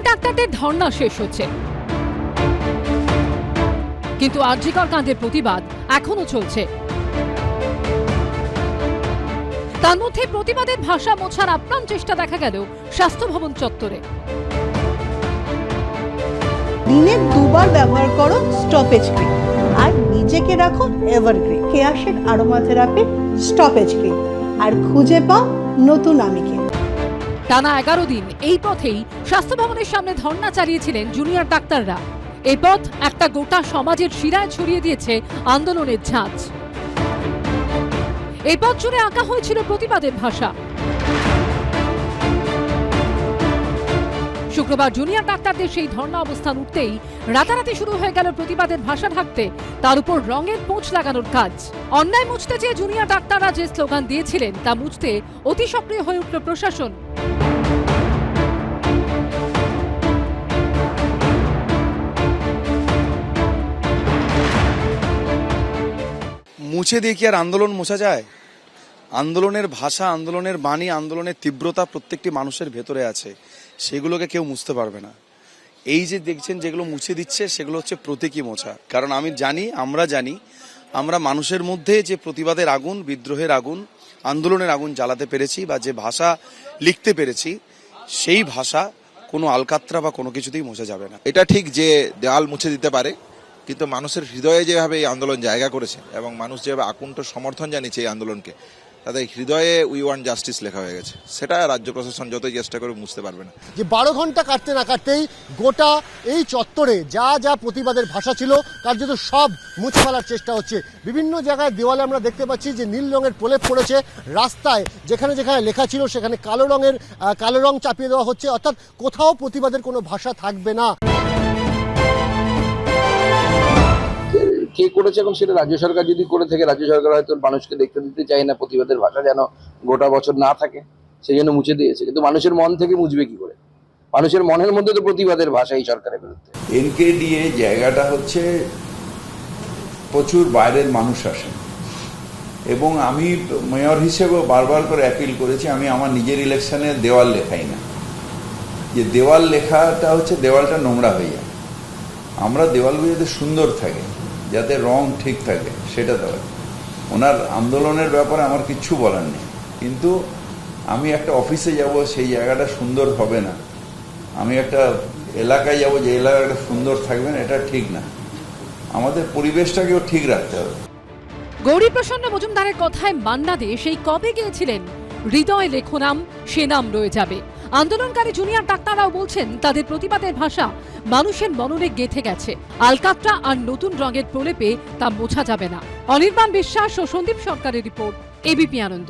ডাক্তারদের ধর্ণা শেষ হচ্ছে, কিন্তু আরজিকর কাণ্ডের প্রতিবাদ এখনো চলছে। তার মধ্যে প্রতিবাদের ভাষা মোছার আপ্রাণ চেষ্টা দেখা গেল স্বাস্থ্য ভবন চত্বরে। দিনে দুবার ব্যবহার করো স্টপেজ ক্রিম আর নিজেকে রাখো evergreen Keya Seth aromatherapy stop age cream আর খুঁজে পাও নতুন আমিকে। টানা 11 দিন এই পথেই স্বাস্থ্য ভবনের সামনে ধর্ণা চালিয়েছিলেন জুনিয়র ডাক্তাররা। এই পথ একটা গোটা সমাজের শিরায় ছড়িয়ে দিয়েছে আন্দোলনের ঝাঁজ। এই পথ জুড়ে আঁকা হয়েছিল প্রতিবাদের ভাষা। শুক্রবার জুনিয়র ডাক্তারদের সেই ধর্ণা অবস্থান উঠতেই রাতারাতি শুরু হয়ে গেল প্রতিবাদের ভাষা ঢাকতে তার উপর রঙের পোঁছ লাগানোর কাজ। অন্যায় মুছতে চেয়ে জুনিয়র ডাক্তাররা যে স্লোগান দিয়েছিলেন তা মুছতে অতি সক্রিয় হয়ে উঠল প্রশাসন। মুছে দিয়ে কি আর আন্দোলন মোছা যায়? আন্দোলনের ভাষা, আন্দোলনের বাণী, আন্দোলনের তীব্রতা প্রত্যেকটি মানুষের ভেতরে আছে, সেগুলোকে কেউ মুছতে পারবে না। এই যে দেখছেন যেগুলো মুছে দিচ্ছে সেগুলো হচ্ছে প্রতীকী মোছা। কারণ আমরা জানি আমরা মানুষের মধ্যে যে প্রতিবাদের আগুন, বিদ্রোহের আগুন, আন্দোলনের আগুন জ্বালাতে পেরেছি বা যে ভাষা লিখতে পেরেছি, সেই ভাষা কোনো আলকাতরা বা কোনো কিছুতেই মোছা যাবে না। এটা ঠিক যে দেওয়াল মুছে দিতে পারে, কিন্তু মানুষের হৃদয়ে যেভাবে এই আন্দোলন জায়গা করেছে এবং মানুষ যেভাবে আকুণ্ঠ সমর্থন জানিয়েছে এই আন্দোলনকে, তাদের হৃদয়ে উই ওয়ান্ট জাস্টিস লেখা হয়ে গেছে। সেটা রাজ্য প্রশাসন যতই চেষ্টা করে মুছতে পারবে না। যে 12 ঘন্টা কাটতে না কাটতেই গোটা এই চত্বরে যা যা প্রতিবাদের ভাষা ছিল কার্যত সব মুছে ফেলার চেষ্টা হচ্ছে। বিভিন্ন জায়গায় দেওয়ালে আমরা দেখতে পাচ্ছি যে নীল রঙের প্রলেপ পড়েছে। রাস্তায় যেখানে যেখানে লেখা ছিল সেখানে কালো রং চাপিয়ে দেওয়া হচ্ছে, অর্থাৎ কোথাও প্রতিবাদের কোনো ভাষা থাকবে না। কে করেছে এখন সেটা রাজ্য সরকার যদি করে থাকে, রাজ্য সরকার হয়তো মানুষকে দেখতে দিতে চায় না প্রতিবাদের ভাষা যেন গোটা বছর না থাকে, সেই জন্য মুছে দিয়েছে। কিন্তু মানুষের মন থেকে মুছবে কি করে? মানুষের মনের মধ্যে তো প্রতিবাদের ভাষা এই সরকারের বিরুদ্ধে। এনকেডিএ জায়গাটা হচ্ছে প্রচুর বাইরের মানুষ আসেন, এবং আমি মেয়র হিসেবেও বারবার করে অ্যাপিল করেছি, আমি আমার নিজের ইলেকশনে দেওয়াল লেখাই না। যে দেওয়াল লেখাটা হচ্ছে দেওয়ালটা নোংরা হয়ে যায়। আমরা দেওয়ালগুলো যাতে সুন্দর থাকে, যাতে রং ঠিক থাকে, সেটা দেওয়া। ওনার আন্দোলনের ব্যাপারে আমার কিচ্ছু বলার নেই, কিন্তু আমি একটা অফিসে যাব, সেই জায়গাটা সুন্দর হবে না। আমি একটা এলাকায় যাব, যে এলাকাটা সুন্দর থাকবে না, এটা ঠিক না। আমাদের পরিবেশটাকেও ঠিক রাখতে হবে। গৌরীপ্রসন্ন মজুমদারের কথায় মান্না দে সেই কবে গিয়েছিলেন, হৃদয় লেখো নাম, সে নাম রয়ে যাবে। আন্দোলনকারী জুনিয়র ডাক্তাররাও বলছেন তাদের প্রতিবাদের ভাষা মানুষের মননে গেঁথে গেছে। আলকাতরা আর নতুন রঙের প্রলেপে তা মোছা যাবে না। অনির্বাণ বিশ্বাস ও সন্দীপ সরকারের রিপোর্ট, এবিপি আনন্দ।